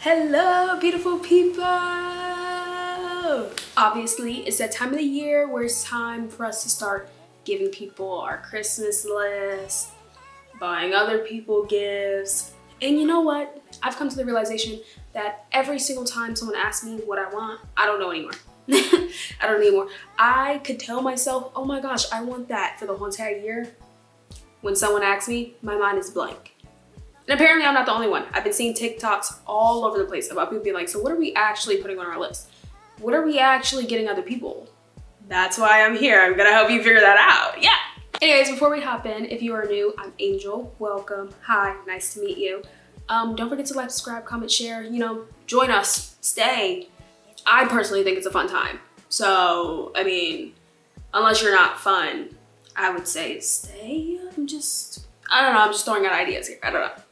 Hello, beautiful people! Obviously, it's that time of the year where it's time for us to start giving people our Christmas list, buying other people gifts. And you know what? I've come to the realization that every single time someone asks me what I want, I don't know anymore. I don't know anymore. I could tell myself, oh my gosh, I want that for the whole entire year. When someone asks me, my mind is blank. And apparently I'm not the only one. I've been seeing TikToks all over the place about people being like, so what are we actually putting on our list? What are we actually getting other people? That's why I'm here. I'm gonna help you figure that out. Yeah. Anyways, before we hop in, if you are new, I'm Angel. Welcome. Hi, nice to meet you. Don't forget to like, subscribe, comment, share, join us, stay. I personally think it's a fun time. So, I mean, unless you're not fun, I would say stay. I don't know, I'm just throwing out ideas here. I don't know.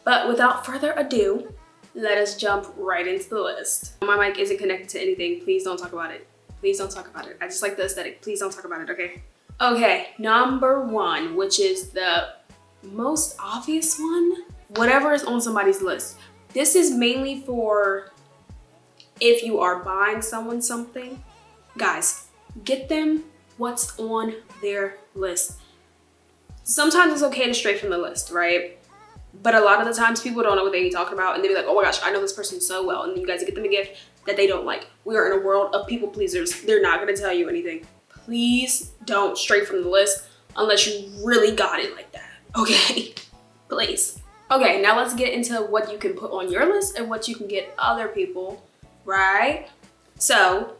But without further ado, let us jump right into the list. My mic isn't connected to anything. Please don't talk about it. Please don't talk about it. I just like the aesthetic. Please don't talk about it, okay? Okay, number one, which is the most obvious one, whatever is on somebody's list. This is mainly for if you are buying someone something. Guys, get them what's on their list. Sometimes it's okay to stray from the list, right? But a lot of the times people don't know what they be talking about and they be like, oh my gosh, I know this person so well. And then you guys get them a gift that they don't like. We are in a world of people pleasers. They're not gonna tell you anything. Please don't stray from the list unless you really got it like that, okay? Please. Okay, now let's get into what you can put on your list and what you can get other people, right? So,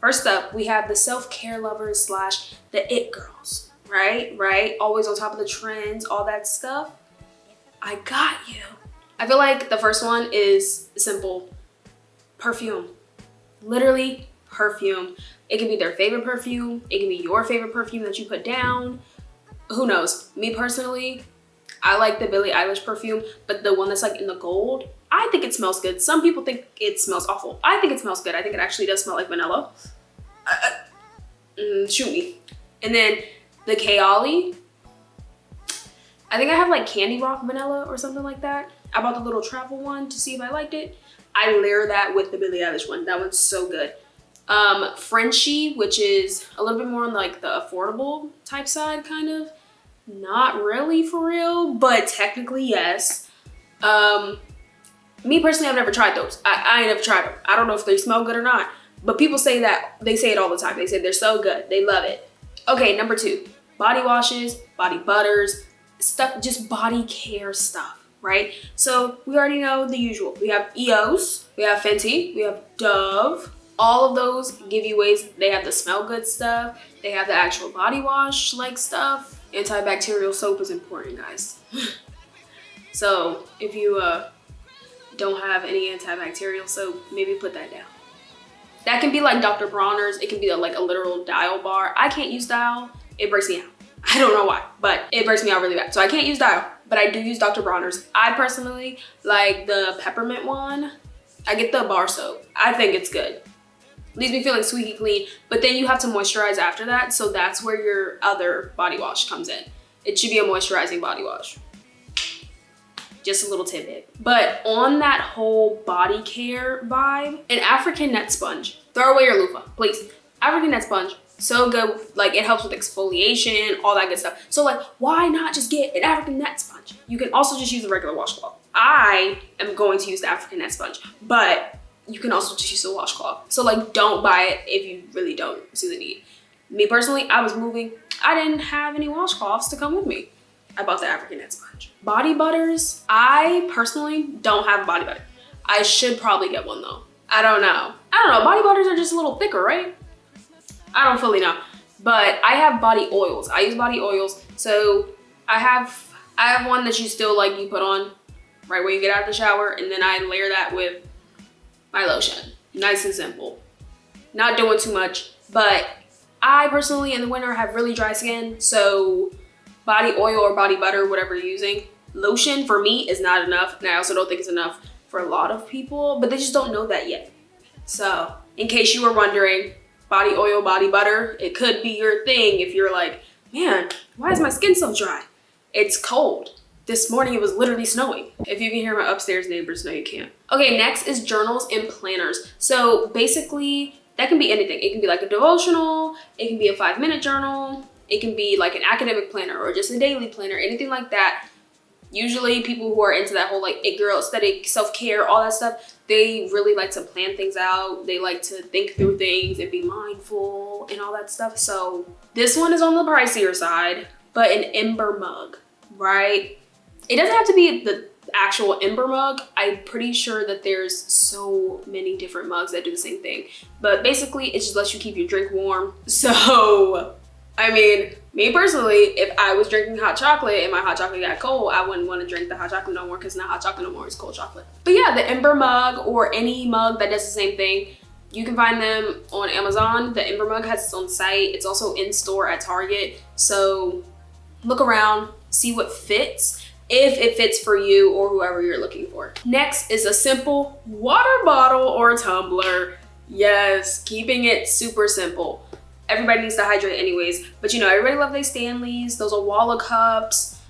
first up, we have the self-care lovers / the it girls, right? Always on top of the trends, all that stuff. I got you. I feel like the first one is simple. Perfume. Literally perfume. It can be their favorite perfume. It can be your favorite perfume that you put down. Who knows? Me personally, I like the Billie Eilish perfume, but the one that's like in the gold, I think it smells good. Some people think it smells awful. I think it smells good. I think it actually does smell like vanilla. Shoot me. And then the Kayali. I think I have like Candy Rock Vanilla or something like that. I bought the little travel one to see if I liked it. I layer that with the Billie Eilish one. That one's so good. Frenchie, which is a little bit more on like the affordable type side, kind of. Not really for real, but technically yes. Me personally, I've never tried those. I ain't never tried them. I don't know if they smell good or not, but people say that. They say it all the time. They say they're so good. They love it. Okay, number two, body washes, body butters, stuff, just body care stuff, right? So we already know the usual. We have EOS, we have Fenty, we have Dove. All of those give you ways. They have the smell good stuff. They have the actual body wash like stuff. Antibacterial soap is important, guys. So if you don't have any antibacterial soap, maybe put that down. That can be like Dr. Bronner's. It can be like a literal Dial bar. I can't use Dial. It breaks me out. I don't know why, but it breaks me out really bad. So I can't use Dial, but I do use Dr. Bronner's. I personally like the peppermint one. I get the bar soap. I think it's good. Leaves me feeling squeaky clean, but then you have to moisturize after that. So that's where your other body wash comes in. It should be a moisturizing body wash. Just a little tidbit. But on that whole body care vibe, an African net sponge. Throw away your loofah, please. African net sponge. So good, like it helps with exfoliation, all that good stuff. So like, why not just get an African net sponge? You can also just use a regular washcloth. I am going to use the African net sponge, but you can also just use a washcloth. So like, don't buy it if you really don't see the need. Me personally, I was moving. I didn't have any washcloths to come with me. I bought the African net sponge. Body butters, I personally don't have a body butter. I should probably get one though. I don't know. Body butters are just a little thicker, right? I don't fully know, but I have body oils. I use body oils. So I have one that you still like, you put on right when you get out of the shower, and then I layer that with my lotion. Nice and simple. Not doing too much, but I personally in the winter have really dry skin, so body oil or body butter, whatever you're using. Lotion for me is not enough, and I also don't think it's enough for a lot of people, but they just don't know that yet. So in case you were wondering, body oil, body butter, it could be your thing if you're like, man, why is my skin so dry? It's cold. This morning it was literally snowing. If you can hear my upstairs neighbors, no you can't. Okay, next is journals and planners. So basically that can be anything. It can be like a devotional, it can be a 5-minute journal, it can be like an academic planner or just a daily planner, anything like that. Usually people who are into that whole like it girl aesthetic, self-care, all that stuff, they really like to plan things out. They like to think through things and be mindful and all that stuff. So this one is on the pricier side, but an ember mug, right? It doesn't have to be the actual ember mug. I'm pretty sure that there's so many different mugs that do the same thing. But basically, it just lets you keep your drink warm. So, I mean, me personally, if I was drinking hot chocolate and my hot chocolate got cold, I wouldn't want to drink the hot chocolate no more because not hot chocolate no more, it's cold chocolate. But yeah, the ember mug or any mug that does the same thing, you can find them on Amazon. The ember mug has its own site. It's also in store at Target. So look around, see what fits, if it fits for you or whoever you're looking for. Next is a simple water bottle or tumbler. Yes, keeping it super simple. Everybody needs to hydrate anyways, but you know, everybody loves their Stanleys, those Awala cups.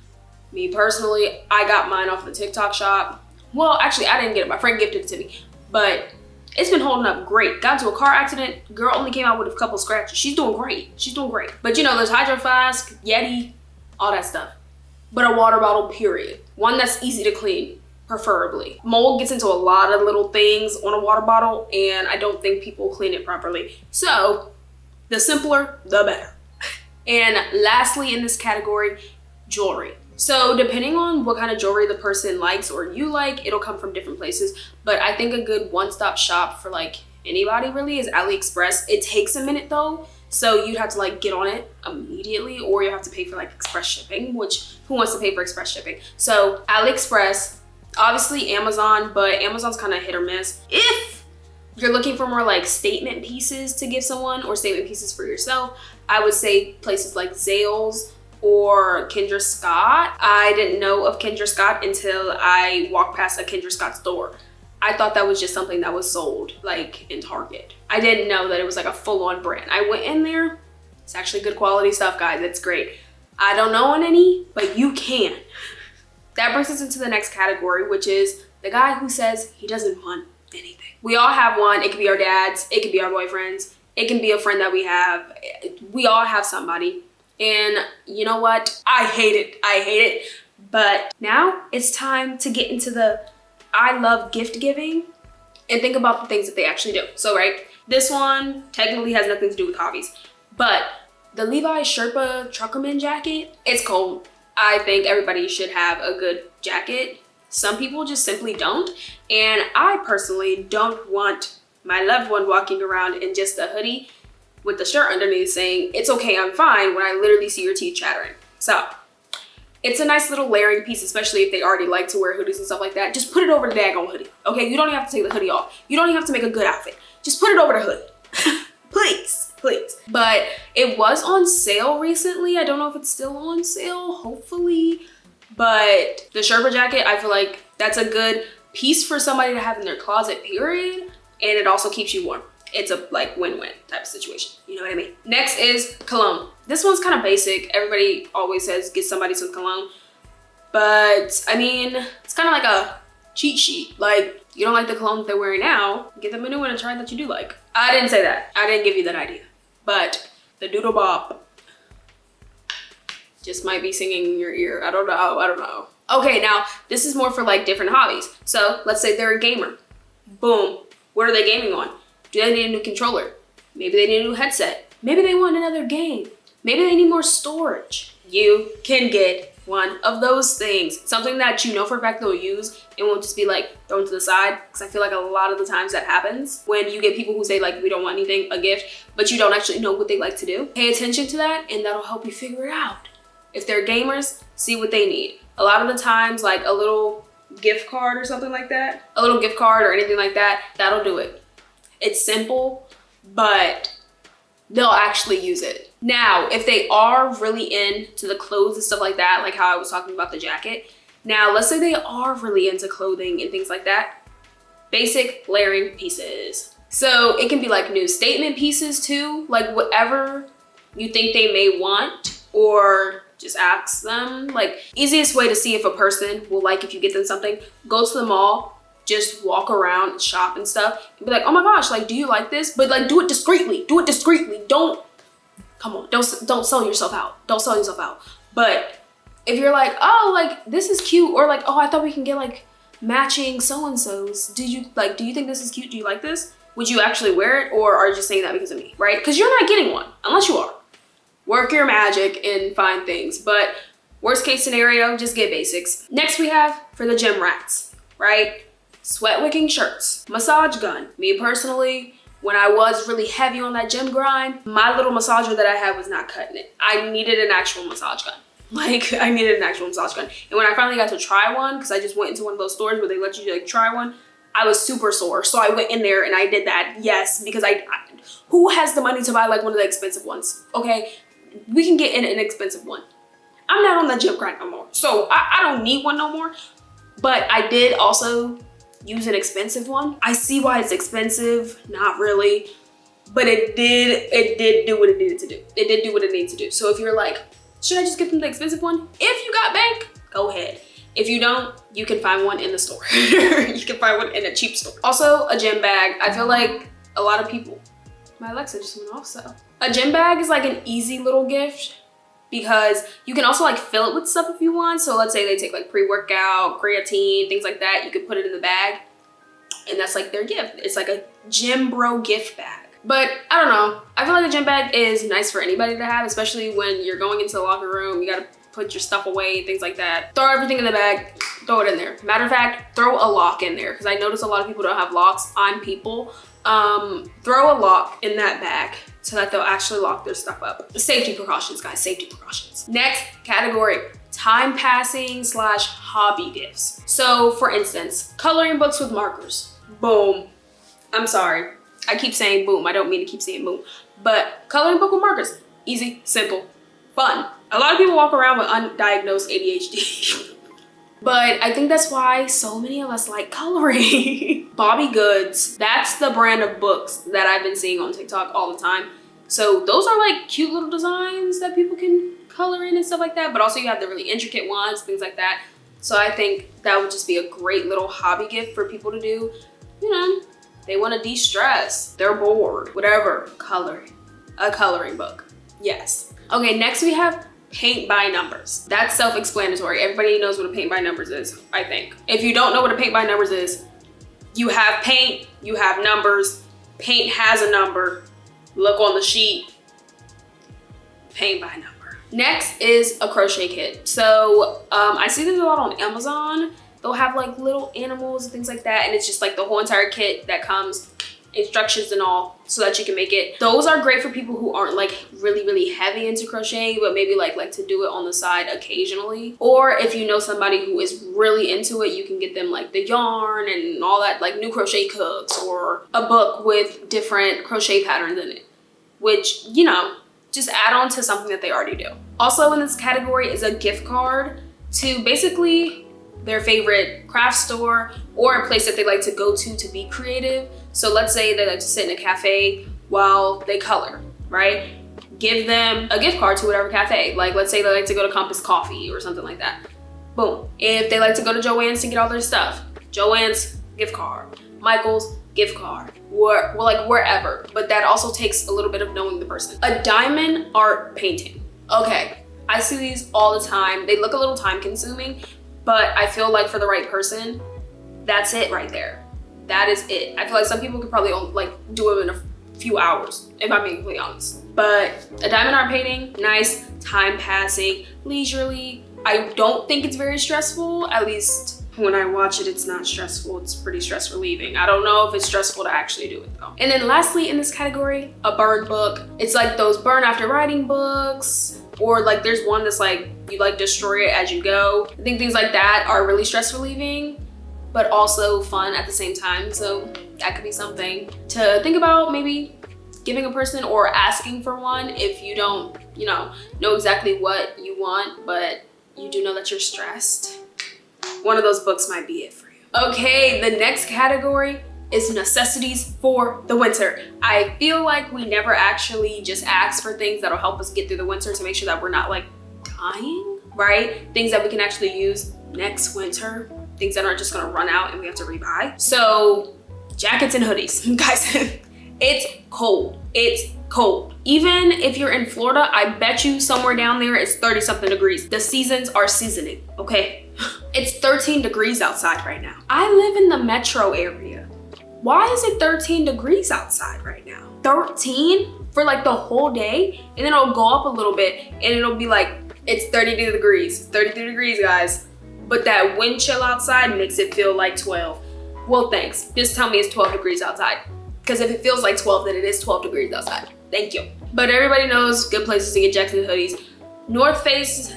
Me personally, I got mine off the TikTok shop. Well, actually, I didn't get it. My friend gifted it to me, but it's been holding up great. Got into a car accident. Girl only came out with a couple scratches. She's doing great. She's doing great. But you know, there's Hydro Flask, Yeti, all that stuff. But a water bottle, period. One that's easy to clean, preferably. Mold gets into a lot of little things on a water bottle, and I don't think people clean it properly. So, the simpler, the better. And lastly in this category, jewelry. So depending on what kind of jewelry the person likes or you like, it'll come from different places. But I think a good one-stop shop for like anybody really is AliExpress. It takes a minute though. So you'd have to like get on it immediately, or you have to pay for like express shipping, which who wants to pay for express shipping? So AliExpress, obviously Amazon, but Amazon's kind of hit or miss. If you're looking for more like statement pieces to give someone or statement pieces for yourself, I would say places like Zales or Kendra Scott. I didn't know of Kendra Scott until I walked past a Kendra Scott store. I thought that was just something that was sold like in Target. I didn't know that it was like a full-on brand. I went in there. It's actually good quality stuff, guys. It's great. I don't know on any, but you can. That brings us into the next category, which is the guy who says he doesn't want anything. We all have one. It could be our dads. It could be our boyfriends. It can be a friend that we have. We all have somebody. And you know what? I hate it. I hate it. But now it's time to get into the I love gift giving and think about the things that they actually do. So, right, this one technically has nothing to do with hobbies, but the Levi Sherpa Truckerman jacket, it's cold. I think everybody should have a good jacket. Some people just simply don't. And I personally don't want my loved one walking around in just a hoodie with the shirt underneath saying, "It's okay, I'm fine," when I literally see your teeth chattering. So it's a nice little layering piece, especially if they already like to wear hoodies and stuff like that. Just put it over the daggone hoodie, okay? You don't even have to take the hoodie off. You don't even have to make a good outfit. Just put it over the hoodie. Please, please. But it was on sale recently. I don't know if it's still on sale, hopefully. But the Sherpa jacket, I feel like that's a good piece for somebody to have in their closet, period. And it also keeps you warm. It's a like win-win type of situation. You know what I mean? Next is cologne. This one's kind of basic. Everybody always says get somebody some cologne. But I mean, it's kind of like a cheat sheet. Like, you don't like the cologne that they're wearing now, get them a new one and try that you do like. I didn't say that. I didn't give you that idea. But the Doodle Bop just might be singing in your ear. I don't know. I don't know. Okay, now this is more for like different hobbies. So let's say they're a gamer. Boom. What are they gaming on? Do they need a new controller? Maybe they need a new headset. Maybe they want another game. Maybe they need more storage. You can get one of those things. Something that you know for a fact they'll use and won't just be like thrown to the side. Because I feel like a lot of the times that happens when you get people who say like, we don't want anything, a gift, but you don't actually know what they like to do. Pay attention to that and that'll help you figure it out. If they're gamers, see what they need. A lot of the times, like a little gift card or something like that, a little gift card or anything like that, that'll do it. It's simple, but they'll actually use it. Now, if they are really into the clothes and stuff like that, like how I was talking about the jacket, now let's say they are really into clothing and things like that, basic layering pieces. So it can be like new statement pieces too, like whatever you think they may want or just ask them. Like, easiest way to see if a person will like if you get them something, go to the mall, just walk around and shop and stuff and be like, oh my gosh, like, do you like this? But like, do it discreetly. Don't, come on, don't sell yourself out. Don't sell yourself out. But if you're like, oh, like, this is cute, or like, oh, I thought we can get like matching so-and-sos. Do you think this is cute? Do you like this? Would you actually wear it, or are you just saying that because of me, right? Because you're not getting one, unless you are. Work your magic and find things, but worst case scenario, just get basics. Next we have, for the gym rats, right? Sweat wicking shirts, massage gun. Me personally, when I was really heavy on that gym grind, my little massager that I had was not cutting it. I needed an actual massage gun. Like, I needed an actual massage gun. And when I finally got to try one, because I just went into one of those stores where they let you like try one, I was super sore. So I went in there and I did that, yes, because who has the money to buy like one of the expensive ones, okay? We can get an inexpensive one. I'm not on the gym grind no more, so I don't need one no more. But I did also use an expensive one. I see why it's expensive, not really, but it did do what it needed to do. It did do what it needed to do. So if you're like, should I just get them the expensive one? If you got bank, go ahead. If you don't, you can find one in the store. You can find one in a cheap store. Also, a gym bag. I feel like a lot of people, my Alexa just went off, so. A gym bag is like an easy little gift because you can also like fill it with stuff if you want. So let's say they take like pre-workout, creatine, things like that. You could put it in the bag and that's like their gift. It's like a gym bro gift bag. But I don't know. I feel like a gym bag is nice for anybody to have, especially when you're going into the locker room. You gotta put your stuff away, things like that. Throw everything in the bag, throw it in there. Matter of fact, throw a lock in there because I notice a lot of people don't have locks on people. Throw a lock in that bag so that they'll actually lock their stuff up. Safety precautions, guys, safety precautions. Next category, time passing / hobby gifts. So for instance, coloring books with markers, boom. I'm sorry, I keep saying boom. I don't mean to keep saying boom, but coloring book with markers, easy, simple, fun. A lot of people walk around with undiagnosed ADHD. But I think that's why so many of us like coloring. Bobby Goods, that's the brand of books that I've been seeing on TikTok all the time. So those are like cute little designs that people can color in and stuff like that. But also you have the really intricate ones, things like that. So I think that would just be a great little hobby gift for people to do. You know, they want to de-stress, they're bored, whatever. Coloring, a coloring book, yes. Okay, next we have paint by numbers. That's self-explanatory. Everybody knows what a paint by numbers is, I think. If you don't know what a paint by numbers is, you have paint, you have numbers. Paint has a number. Look on the sheet. Paint by number. Next is a crochet kit. So I see this a lot on Amazon. They'll have like little animals and things like that, and it's just like the whole entire kit that comes, instructions and all, so that you can make it. Those are great for people who aren't like really heavy into crocheting, but maybe like to do it on the side occasionally. Or if you know somebody who is really into it, you can get them like the yarn and all that, like new crochet cooks or a book with different crochet patterns in it, which, you know, just add on to something that they already do. Also in this category is a gift card to basically their favorite craft store or a place that they like to go to be creative. So let's say they like to sit in a cafe while they color, right? Give them a gift card to whatever cafe. Like let's say they like to go to Compass Coffee or something like that. Boom. If they like to go to Joann's to get all their stuff, Joann's gift card, Michael's gift card, or like wherever. But that also takes a little bit of knowing the person. A diamond art painting. Okay, I see these all the time. They look a little time consuming, but I feel like for the right person, that's it right there. That is it. I feel like some people could probably only, like do it in a few hours, if I'm being completely honest. But a diamond art painting, nice, time passing, leisurely. I don't think it's very stressful. At least when I watch it, it's not stressful. It's pretty stress relieving. I don't know if it's stressful to actually do it though. And then lastly in this category, a burn book. It's like those burn after writing books, or like there's one that's like, you like destroy it as you go. I think things like that are really stress relieving, but also fun at the same time. So that could be something to think about, maybe giving a person or asking for one if you don't, you know exactly what you want, but you do know that you're stressed. One of those books might be it for you. Okay, the next category is necessities for the winter. I feel like we never actually just ask for things that'll help us get through the winter to make sure that we're not like buying, right? Things that we can actually use next winter, things that aren't just gonna run out and we have to rebuy. So jackets and hoodies, guys, it's cold. It's cold. Even if you're in Florida, I bet you somewhere down there it's 30 something degrees. The seasons are seasoning, okay? It's 13 degrees outside right now. I live in the metro area. Why is it 13 degrees outside right now? 13 for like the whole day, and then it'll go up a little bit and it'll be like, it's 32 degrees, 33 degrees, guys. But that wind chill outside makes it feel like 12. Well, thanks. Just tell me it's 12 degrees outside. Because if it feels like 12, then it is 12 degrees outside. Thank you. But everybody knows good places to get jackets and hoodies. North Face,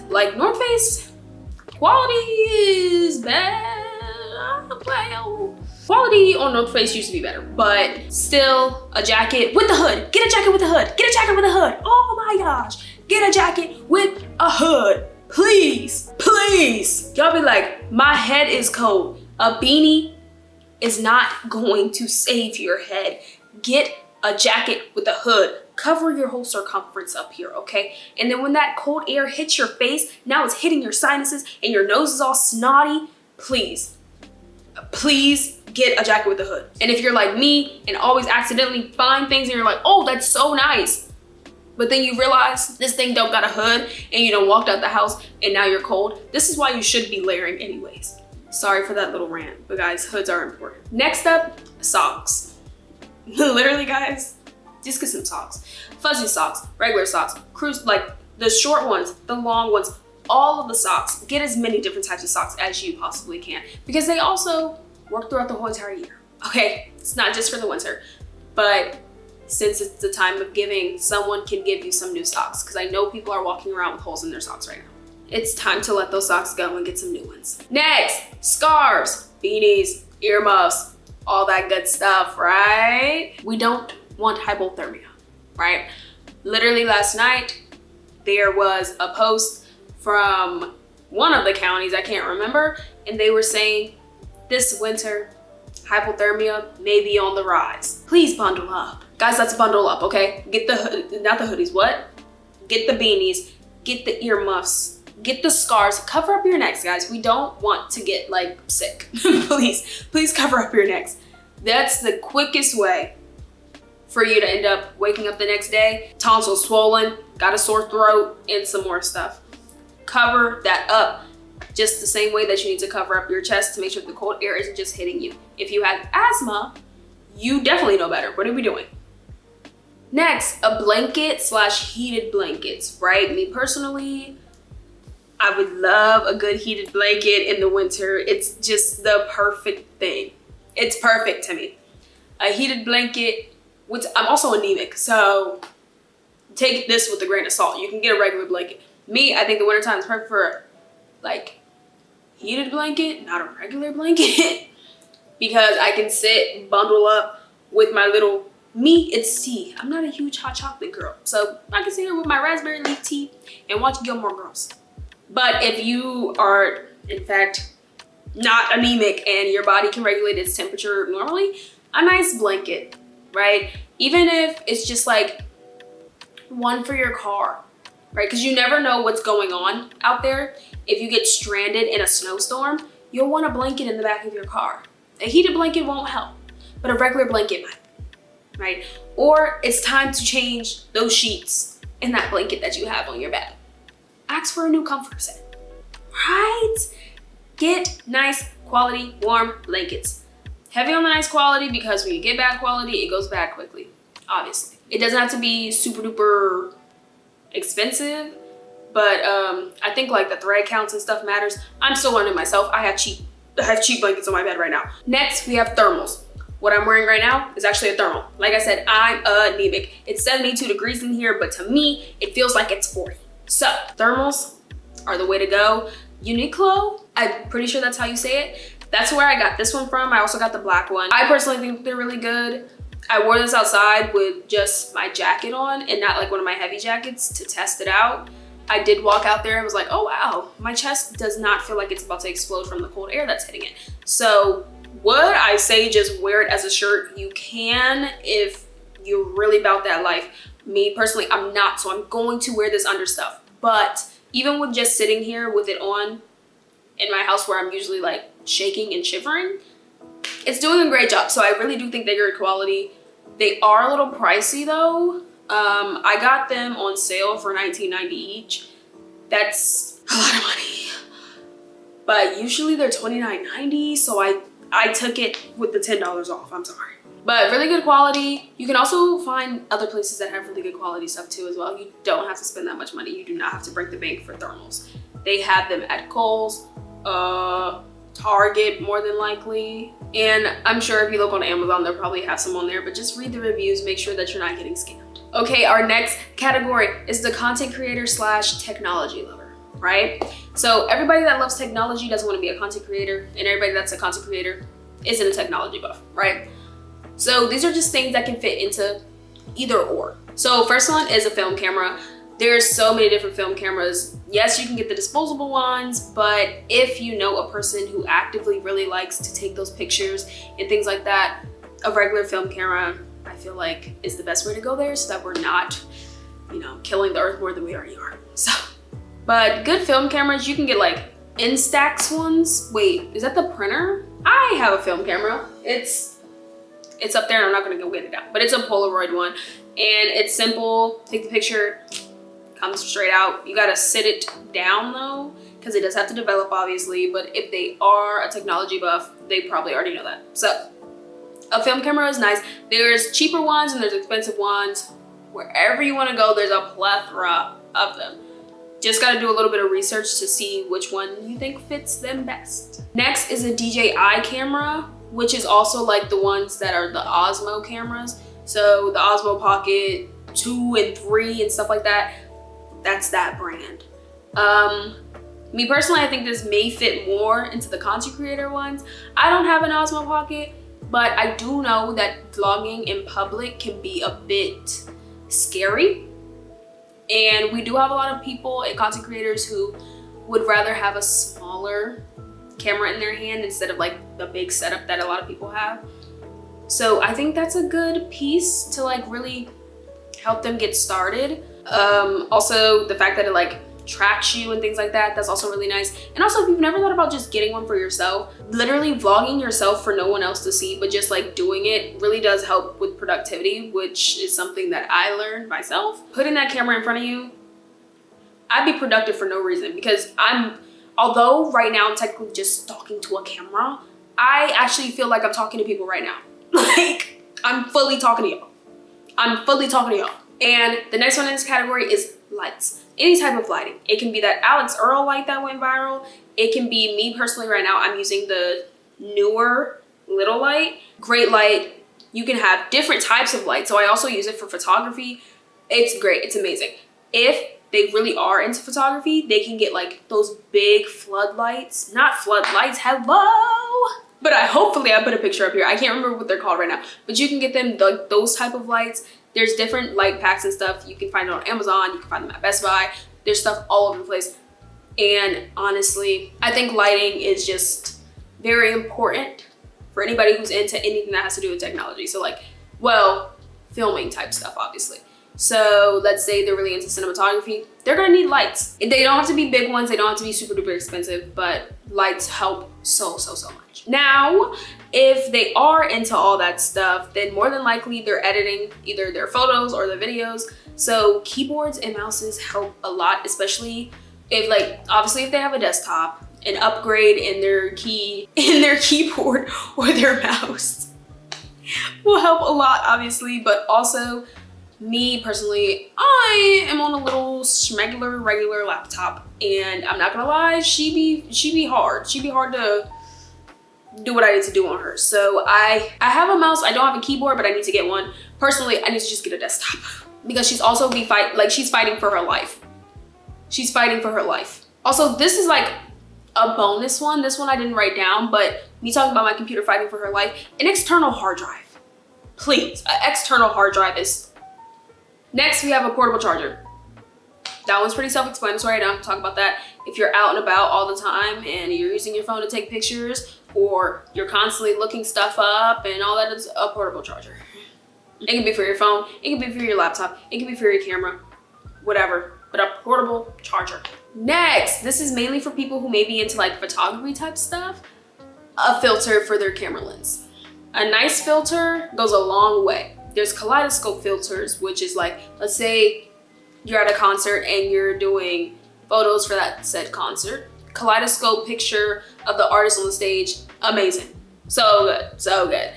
quality is bad. Well, quality on North Face used to be better, but still a jacket with the hood. Get a jacket with the hood. Get a jacket with a hood. Oh my gosh. Get a jacket with a hood. Please, please. Y'all be like, my head is cold. A beanie is not going to save your head. Get a jacket with a hood. Cover your whole circumference up here, okay? And then when that cold air hits your face, now it's hitting your sinuses and your nose is all snotty, please, please get a jacket with a hood. And if you're like me and always accidentally find things and you're like, oh, that's so nice, but then you realize this thing don't got a hood and you done walked out the house and now you're cold, this is why you should be layering anyways. Sorry for that little rant, but guys, hoods are important. Next up, socks. Literally, guys, just get some socks. Fuzzy socks, regular socks, cruise, like the short ones, the long ones, all of the socks. Get as many different types of socks as you possibly can because they also work throughout the whole entire year, okay? It's not just for the winter, but since it's the time of giving, someone can give you some new socks because I know people are walking around with holes in their socks right now. It's time to let those socks go and get some new ones. Next, scarves, beanies, earmuffs, all that good stuff, right? We don't want hypothermia, right? Literally last night, there was a post from one of the counties, I can't remember, and they were saying this winter, hypothermia may be on the rise. Please bundle up. Guys, let's bundle up, okay? Get the, not the hoodies, what? Get the beanies, get the earmuffs, get the scarves, cover up your necks, guys. We don't want to get like sick. Please cover up your necks. That's the quickest way for you to end up waking up the next day, tonsils swollen, got a sore throat, and some more stuff. Cover that up just the same way that you need to cover up your chest to make sure the cold air isn't just hitting you. If you have asthma, you definitely know better. What are we doing? Next, a blanket / heated blankets, right? Me personally, I would love a good heated blanket in the winter. It's just the perfect thing. It's perfect to me. A heated blanket, which I'm also anemic, so take this with a grain of salt. You can get a regular blanket. Me, I think the wintertime is perfect for like heated blanket, not a regular blanket, because I can sit, bundle up with my little, me, it's tea. I'm not a huge hot chocolate girl, so I can sit here with my raspberry leaf tea and watch Gilmore Girls. But if you are, in fact, not anemic and your body can regulate its temperature normally, a nice blanket, right? Even if it's just like one for your car, right? Because you never know what's going on out there. If you get stranded in a snowstorm, you'll want a blanket in the back of your car. A heated blanket won't help, but a regular blanket might, right? Or it's time to change those sheets in that blanket that you have on your bed. Ask for a new comfort set, right? Get nice quality warm blankets. Heavy on the nice quality because when you get bad quality, it goes bad quickly, obviously. It doesn't have to be super duper expensive, but I think like the thread counts and stuff matters. I'm still learning myself. I have cheap blankets on my bed right now. Next, we have thermals. What I'm wearing right now is actually a thermal. Like I said, I'm anemic. It's 72 degrees in here, but to me, it feels like it's 40. So thermals are the way to go. Uniqlo, I'm pretty sure that's how you say it. That's where I got this one from. I also got the black one. I personally think they're really good. I wore this outside with just my jacket on and not like one of my heavy jackets to test it out. I did walk out there and was like, oh wow, my chest does not feel like it's about to explode from the cold air that's hitting it. So would I say just wear it as a shirt? You can if you're really about that life. Me personally, I'm not, so I'm going to wear this under stuff. But even with just sitting here with it on in my house where I'm usually like shaking and shivering, it's doing a great job. So I really do think they're good quality. They are a little pricey though. I got them on sale for $19.90 each. That's a lot of money. But usually they're $29.90, so I took it with the $10 off, I'm sorry. But really good quality. You can also find other places that have really good quality stuff too as well. You don't have to spend that much money. You do not have to break the bank for thermals. They have them at Kohl's, Target more than likely. And I'm sure if you look on Amazon, they'll probably have some on there, but just read the reviews, make sure that you're not getting scammed. Okay, our next category is the content creator / technology lover, right? So everybody that loves technology doesn't want to be a content creator, and everybody that's a content creator isn't a technology buff, right? So these are just things that can fit into either or. So first one is a film camera. There's so many different film cameras. Yes, you can get the disposable ones, but if you know a person who actively really likes to take those pictures and things like that, a regular film camera, I feel like, is the best way to go there so that we're not, you know, killing the earth more than we already are. So, but good film cameras, you can get like Instax ones. Wait, is that the printer? I have a film camera. It's up there and I'm not gonna go get it out, but it's a Polaroid one and it's simple. Take the picture, comes straight out. You gotta sit it down though, because it does have to develop obviously, but if they are a technology buff, they probably already know that. So a film camera is nice. There's cheaper ones and there's expensive ones. Wherever you wanna go, there's a plethora of them. Just gotta do a little bit of research to see which one you think fits them best. Next is a DJI camera, which is also like the ones that are the Osmo cameras. So the Osmo Pocket 2 and 3 and stuff like that, that's that brand. Me personally, I think this may fit more into the content creator ones. I don't have an Osmo Pocket, but I do know that vlogging in public can be a bit scary. And we do have a lot of people and content creators who would rather have a smaller camera in their hand instead of like the big setup that a lot of people have. So I think that's a good piece to like really help them get started. Also the fact that it like tracks you and things like that, that's also really nice. And also if you've never thought about just getting one for yourself, literally vlogging yourself for no one else to see, but just like doing it really does help with productivity, which is something that I learned myself. Putting that camera in front of you, I'd be productive for no reason, because although right now I'm technically just talking to a camera, I actually feel like I'm talking to people right now. Like, I'm fully talking to y'all. I'm fully talking to y'all. And the next one in this category is lights. Any type of lighting. It can be that Alex Earl light that went viral. It can be me personally right now. I'm using the newer little light. Great light. You can have different types of light. So I also use it for photography. It's great. It's amazing. If they really are into photography, they can get like those big floodlights. Not floodlights, hello! But hopefully I put a picture up here. I can't remember what they're called right now. But you can get them those type of lights. There's different light packs and stuff. You can find it on Amazon. You can find them at Best Buy. There's stuff all over the place. And honestly, I think lighting is just very important for anybody who's into anything that has to do with technology. So like, well, filming type stuff, obviously. So let's say they're really into cinematography, they're gonna need lights. They don't have to be big ones, they don't have to be super duper expensive, but lights help so much. Now, if they are into all that stuff, then more than likely they're editing either their photos or their videos. So keyboards and mouses help a lot, especially if like, obviously if they have a desktop, an upgrade in their keyboard or their mouse will help a lot, obviously, but also me personally, I am on a little schmegular regular laptop, and I'm not gonna lie, she be hard. She be hard to do what I need to do on her. So I have a mouse, I don't have a keyboard, but I need to get one. Personally, I need to just get a desktop because she's also she's fighting for her life. She's fighting for her life. Also, this is like a bonus one. This one I didn't write down, but me talking about my computer fighting for her life, an external hard drive. Please, an external hard drive is. Next, we have a portable charger. That one's pretty self-explanatory. I don't have to talk about that. If you're out and about all the time and you're using your phone to take pictures, or you're constantly looking stuff up and all that, is a portable charger. It can be for your phone, it can be for your laptop, it can be for your camera, whatever, but a portable charger. Next, this is mainly for people who may be into like photography type stuff, a filter for their camera lens. A nice filter goes a long way. There's kaleidoscope filters, which is like, let's say you're at a concert and you're doing photos for that said concert. Kaleidoscope picture of the artist on the stage, amazing. So good, so good.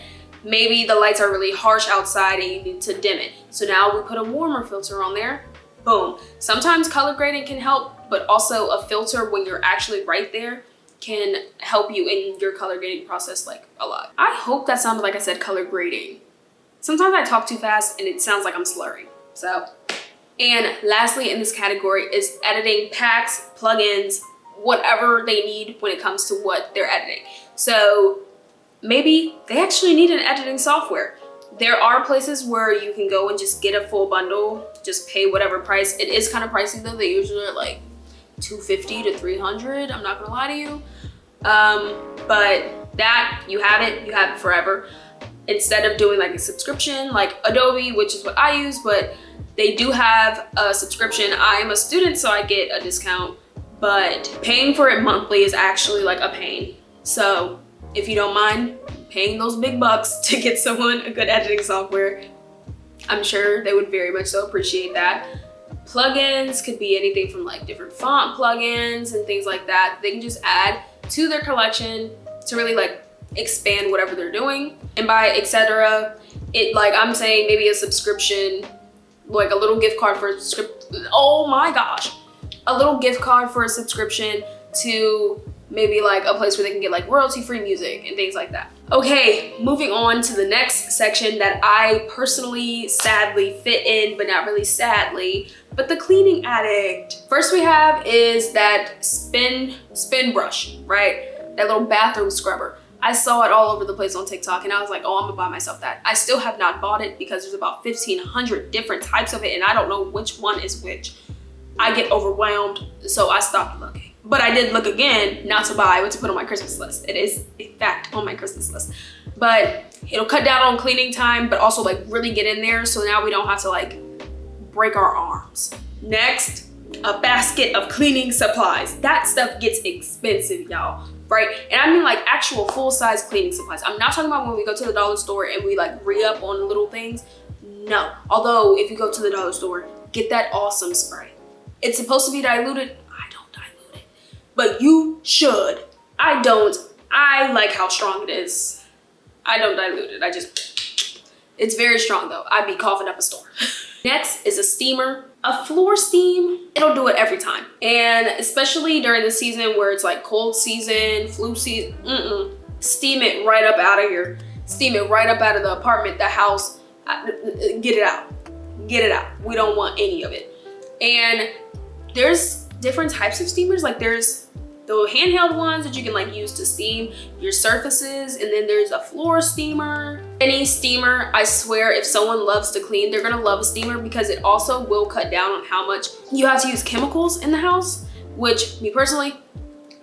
Maybe the lights are really harsh outside and you need to dim it. So now we put a warmer filter on there, boom. Sometimes color grading can help, but also a filter when you're actually right there can help you in your color grading process like a lot. I hope that sounded like I said color grading. Sometimes I talk too fast and it sounds like I'm slurring, so. And lastly in this category is editing packs, plugins, whatever they need when it comes to what they're editing. So maybe they actually need an editing software. There are places where you can go and just get a full bundle, just pay whatever price. It is kind of pricey though. They usually are like $250 to $300. I'm not gonna lie to you. But that, you have it forever. Instead of doing like a subscription like Adobe, which is what I use, but they do have a subscription. I'm a student, so I get a discount, but paying for it monthly is actually like a pain. So if you don't mind paying those big bucks to get someone a good editing software, I'm sure they would very much so appreciate that. Plugins could be anything from like different font plugins and things like that. They can just add to their collection to really like expand whatever they're doing. And by etc., it like I'm saying maybe a subscription, like a little gift card for a subscription. Oh my gosh, a little gift card for a subscription to maybe like a place where they can get like royalty-free music and things like that. Okay, moving on to the next section that I personally sadly fit in, but not really sadly, but the cleaning addict. First we have is that spin brush, right? That little bathroom scrubber. I saw it all over the place on TikTok and I was like, oh, I'm gonna buy myself that. I still have not bought it because there's about 1,500 different types of it and I don't know which one is which. I get overwhelmed, so I stopped looking. But I did look again, not to buy, but to put on my Christmas list. It is, in fact, on my Christmas list. But it'll cut down on cleaning time, but also like really get in there, so now we don't have to like break our arms. Next, a basket of cleaning supplies. That stuff gets expensive, y'all, right? And I mean like actual full-size cleaning supplies. I'm not talking about when we go to the dollar store and we like re-up on little things. No. Although if you go to the dollar store, get that awesome spray. It's supposed to be diluted. I don't dilute it, but you should. I don't. I like how strong it is. I don't dilute it. It's very strong though. I'd be coughing up a storm. Next is a steamer. A floor steam, it'll do it every time. And especially during the season where it's like cold season, flu season, steam it right up out of here. Steam it right up out of the apartment, the house, get it out. Get it out. We don't want any of it. And there's different types of steamers. Like there's the handheld ones that you can like use to steam your surfaces, and then there's a floor steamer. Any steamer, I swear, if someone loves to clean, they're gonna love a steamer because it also will cut down on how much you have to use chemicals in the house, which me personally,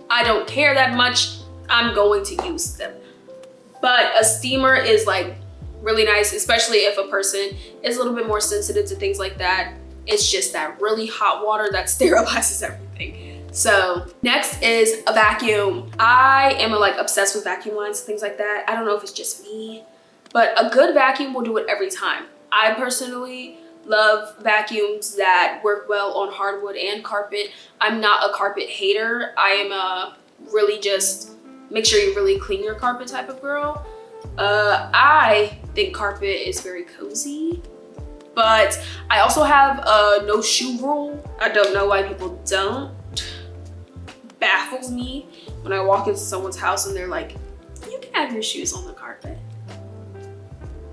I don't care that much. I'm going to use them. But a steamer is like really nice, especially if a person is a little bit more sensitive to things like that. It's just that really hot water that sterilizes everything. So next is a vacuum. I am like obsessed with vacuum lines and things like that. I don't know if it's just me, but a good vacuum will do it every time. I personally love vacuums that work well on hardwood and carpet. I'm not a carpet hater. I am a really just make sure you really clean your carpet type of girl. I think carpet is very cozy. But I also have a no shoe rule. I don't know why people don't. Baffles me when I walk into someone's house and they're like, you can have your shoes on the carpet.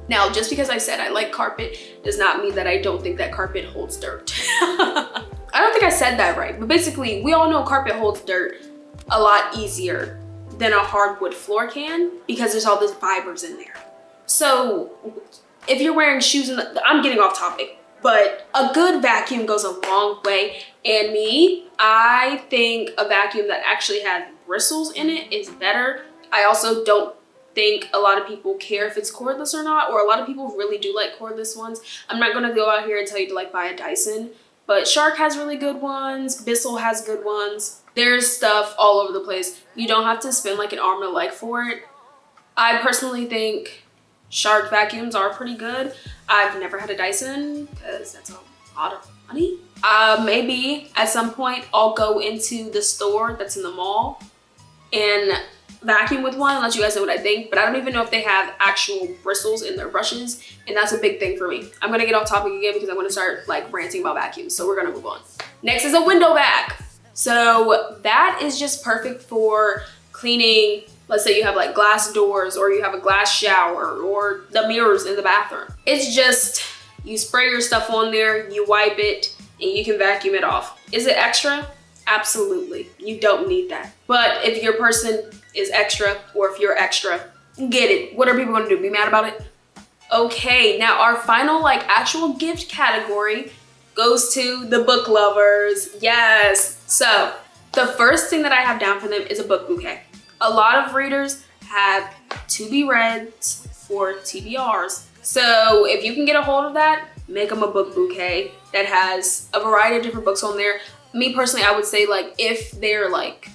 Now, just because I said I like carpet does not mean that I don't think that carpet holds dirt. I don't think I said that right, but basically we all know carpet holds dirt a lot easier than a hardwood floor can because there's all these fibers in there. So if you're wearing shoes, I'm getting off topic, but a good vacuum goes a long way. And I think a vacuum that actually has bristles in it is better. I also don't think a lot of people care if it's cordless or not, or a lot of people really do like cordless ones. I'm not gonna go out here and tell you to like buy a Dyson but Shark has really good ones. Bissell has good ones. There's stuff all over the place. You don't have to spend like an arm and a leg for it. I personally think Shark vacuums are pretty good. I've never had a Dyson because that's a lot of money. Maybe at some point I'll go into the store that's in the mall and vacuum with one and let you guys know what I think, but I don't even know if they have actual bristles in their brushes, and that's a big thing for me. I'm gonna get off topic again because I'm gonna start like ranting about vacuums, so we're gonna move on. Next is a window vac. So that is just perfect for cleaning. Let's say you have like glass doors, or you have a glass shower, or the mirrors in the bathroom. It's just, you spray your stuff on there, you wipe it, and you can vacuum it off. Is it extra? Absolutely. You don't need that. But if your person is extra, or if you're extra, get it. What are people gonna do? Be mad about it? Okay, now our final like actual gift category goes to the book lovers. Yes. So the first thing that I have down for them is a book bouquet. A lot of readers have to be reads or TBRs. So if you can get a hold of that, make them a book bouquet that has a variety of different books on there. Me personally, I would say like if they're like,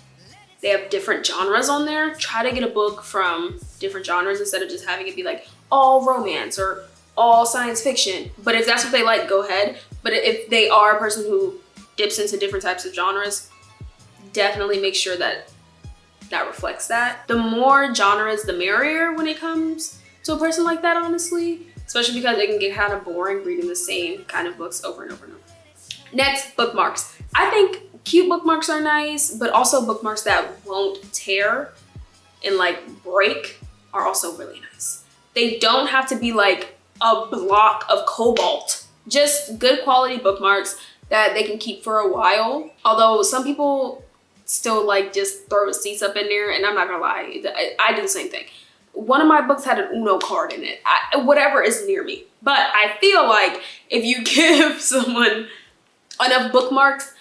they have different genres on there, try to get a book from different genres instead of just having it be like all romance or all science fiction. But if that's what they like, go ahead. But if they are a person who dips into different types of genres, definitely make sure that that reflects that. The more genres, the merrier when it comes to a person like that, honestly. Especially because it can get kind of boring reading the same kind of books over and over and over. Next, bookmarks. I think cute bookmarks are nice, but also bookmarks that won't tear and like break are also really nice. They don't have to be like a block of cobalt. Just good quality bookmarks that they can keep for a while. Although some people still like just throw receipts up in there, and I'm not gonna lie, I do the same thing. One of my books had an Uno card in it, whatever is near me. But I feel like if you give someone enough bookmarks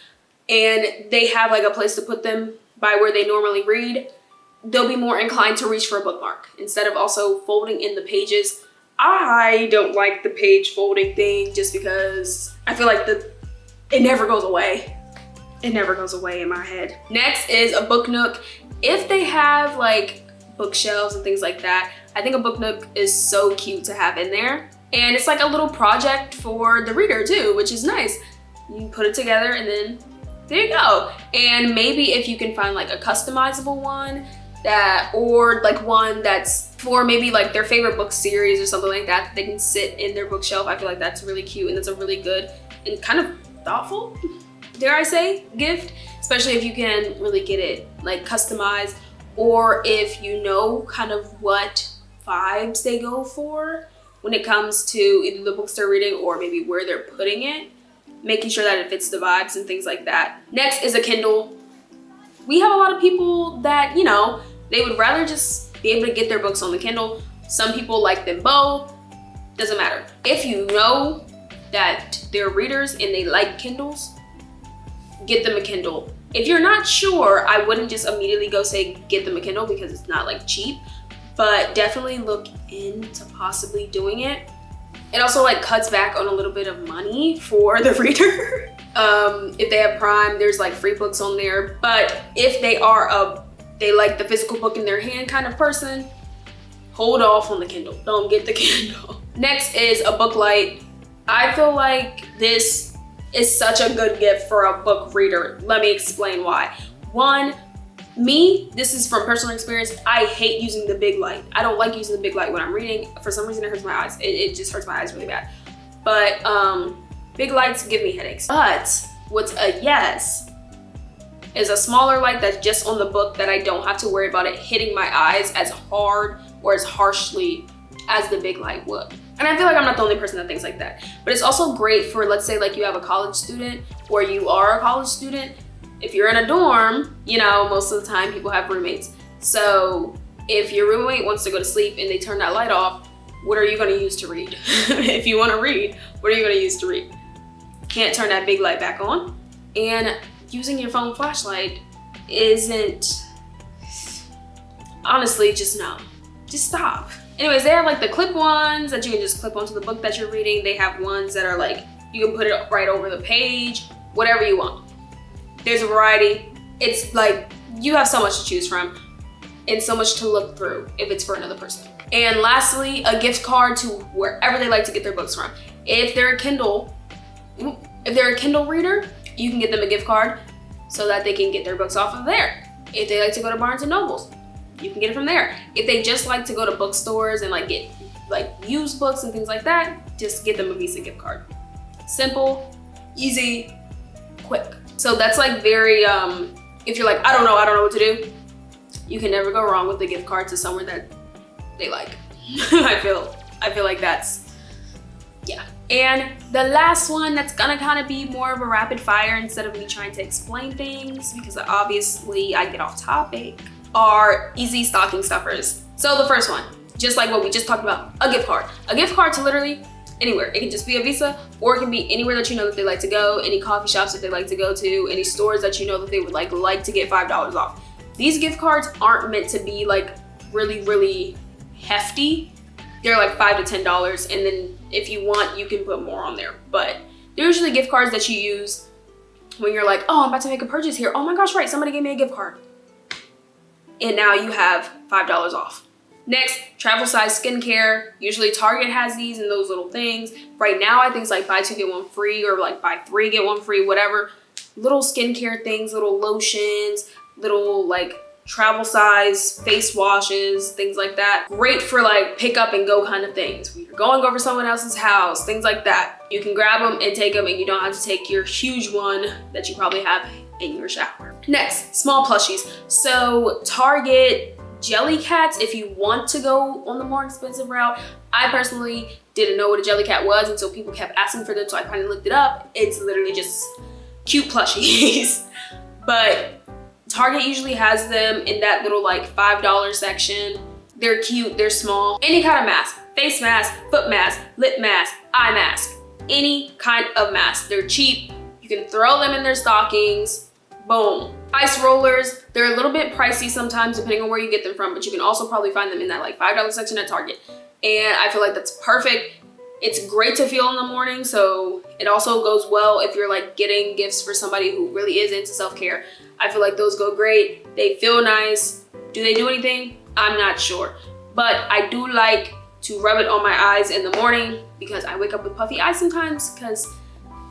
and they have like a place to put them by where they normally read, they'll be more inclined to reach for a bookmark instead of also folding in the pages. I don't like the page folding thing just because I feel like it never goes away. It never goes away in my head. Next is a book nook. If they have like bookshelves and things like that, I think a book nook is so cute to have in there. And it's like a little project for the reader too, which is nice. You put it together and then there you go. And maybe if you can find like a customizable one or like one that's for maybe like their favorite book series or something like that, they can sit in their bookshelf. I feel like that's really cute, and that's a really good and kind of thoughtful, dare I say, gift, especially if you can really get it like customized, or if you know kind of what vibes they go for when it comes to either the books they're reading or maybe where they're putting it, making sure that it fits the vibes and things like that. Next is a Kindle. We have a lot of people that, you know, they would rather just be able to get their books on the Kindle. Some people like them both, doesn't matter. If you know that they're readers and they like Kindles, get them a Kindle. If you're not sure, I wouldn't just immediately go say get them a Kindle because it's not like cheap, but definitely look into possibly doing it. It also like cuts back on a little bit of money for the reader. If they have Prime, there's like free books on there. But if they like the physical book in their hand kind of person, hold off on the Kindle. Don't get the Kindle. Next is a book light. I feel like this is such a good gift for a book reader. Let me explain why. One, this is from personal experience, I hate using the big light. I don't like using the big light when I'm reading. For some reason, it hurts my eyes. It just hurts my eyes really bad. But big lights give me headaches. But what's a yes is a smaller light that's just on the book that I don't have to worry about it hitting my eyes as hard or as harshly as the big light would. And I feel like I'm not the only person that thinks like that. But it's also great for, let's say like you have a college student or you are a college student. If you're in a dorm, you know, most of the time people have roommates. So if your roommate wants to go to sleep and they turn that light off, what are you gonna use to read? If you wanna read, what are you gonna use to read? Can't turn that big light back on. And using your phone flashlight isn't, honestly, just no. Just stop. Anyways, they have like the clip ones that you can just clip onto the book that you're reading. They have ones that are like You can put it right over the page, whatever you want. There's a variety. It's like, you have so much to choose from and so much to look through if it's for another person. And lastly, a gift card to wherever they like to get their books from. If they're a Kindle reader, you can get them a gift card so that they can get their books off of there. If they like to go to Barnes and Nobles, you can get it from there. If they just like to go to bookstores and like get like used books and things like that, just get them a Visa gift card. Simple, easy, quick. So that's like very, if you're like, I don't know what to do, you can never go wrong with the gift card to somewhere that they like. I feel like that's, yeah. And the last one that's gonna kind of be more of a rapid fire instead of me trying to explain things, because obviously I get off topic, are easy stocking stuffers. So the first one, just like what we just talked about, a gift card. A gift card to literally anywhere. It can just be a Visa, or it can be anywhere that you know that they like to go, any coffee shops that they like to go to, any stores that you know that they would like to get $5 off. These gift cards aren't meant to be like really hefty. They're like $5 to $10, and then if you want, you can put more on there. But they're usually gift cards that you use when you're like, oh, I'm about to make a purchase here. Oh my gosh, right, somebody gave me a gift card. And now you have $5 off. Next, travel size skincare. Usually Target has these and those little things. Right now, I think it's like buy two, get one free, or like buy three, get one free, whatever. Little skincare things, little lotions, little like travel size face washes, things like that. Great for like pick up and go kind of things. When you're going over someone else's house, things like that. You can grab them and take them, and you don't have to take your huge one that you probably have in your shower. Next, small plushies. So Target Jellycats, if you want to go on the more expensive route. I personally didn't know what a Jellycat was until people kept asking for them, so I kind of looked it up. It's literally just cute plushies. But Target usually has them in that little like $5 section. They're cute, they're small. Any kind of mask, face mask, foot mask, lip mask, eye mask, any kind of mask. They're cheap. You can throw them in their stockings. Boom. Ice rollers, they're a little bit pricey sometimes depending on where you get them from, but you can also probably find them in that like $5 section at Target. And I feel like that's perfect. It's great to feel in the morning, so it also goes well if you're like getting gifts for somebody who really is into self-care. I feel like those go great. They feel nice. Do they do anything? I'm not sure. But I do like to rub it on my eyes in the morning because I wake up with puffy eyes sometimes because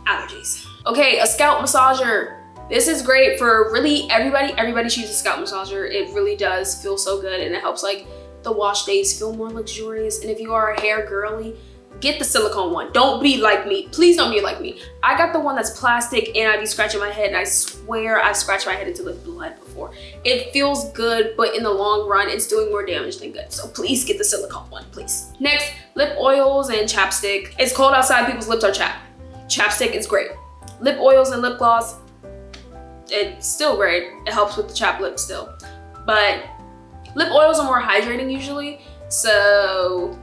allergies. Okay, a scalp massager. This is great for really everybody. Everybody should use a scalp massager. It really does feel so good, and it helps like the wash days feel more luxurious. And if you are a hair girly, get the silicone one. Don't be like me. Please don't be like me. I got the one that's plastic, and I be scratching my head, and I swear I've scratched my head until it bled before. It feels good, but in the long run, it's doing more damage than good. So please get the silicone one, please. Next, lip oils and chapstick. It's cold outside, people's lips are chapped. Chapstick is great. Lip oils and lip gloss, it's still great. It helps with the chapped lips still. But lip oils are more hydrating usually. So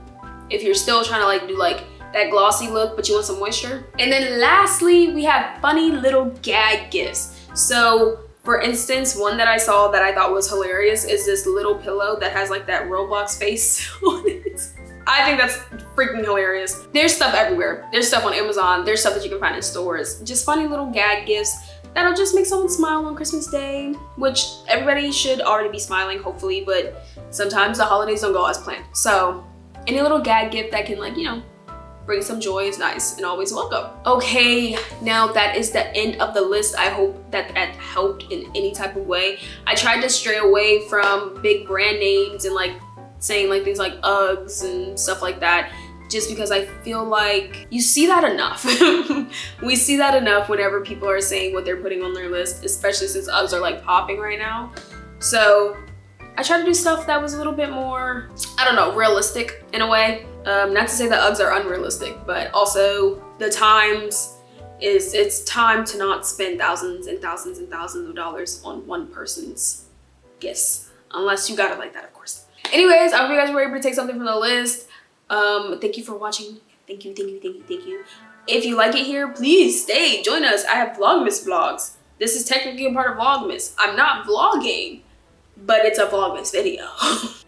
if you're still trying to like do like that glossy look, but you want some moisture. And then lastly, we have funny little gag gifts. So for instance, one that I saw that I thought was hilarious is this little pillow that has like that Roblox face on it. I think that's freaking hilarious. There's stuff everywhere. There's stuff on Amazon. There's stuff that you can find in stores. Just funny little gag gifts that'll just make someone smile on Christmas Day, which everybody should already be smiling, hopefully, but sometimes the holidays don't go as planned. So any little gag gift that can like, you know, bring some joy is nice and always welcome. Okay, now that is the end of the list. I hope that that helped in any type of way. I tried to stray away from big brand names and like saying like things like Uggs and stuff like that, just because I feel like you see that enough. We see that enough whenever people are saying what they're putting on their list, especially since Uggs are like popping right now. So I try to do stuff that was a little bit more, I don't know, realistic in a way. Not to say that Uggs are unrealistic, but also the times is, it's time to not spend thousands and thousands and thousands of dollars on one person's gifts. Unless you got it like that, of course. Anyways, I hope you guys were able to take something from the list. Thank you for watching. Thank you. If you like it here, please stay, join us. I have Vlogmas vlogs. This is technically a part of Vlogmas. I'm not vlogging, but it's a Vlogmas video.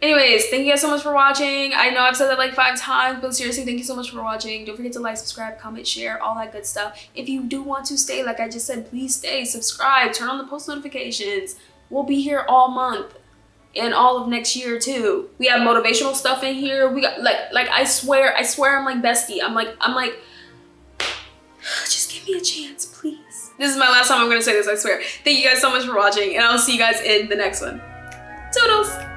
Anyways, thank you guys so much for watching. I know I've said that like 5 times, but seriously, thank you so much for watching. Don't forget to like, subscribe, comment, share, all that good stuff. If you do want to stay, like I just said, please stay, subscribe, turn on the post notifications. We'll be here all month and all of next year too. We have motivational stuff in here. We got like I swear I'm like bestie. I'm like just give me a chance, please. This is my last time I'm gonna say this, I swear. Thank you guys so much for watching, and I'll see you guys in the next one. Toodles!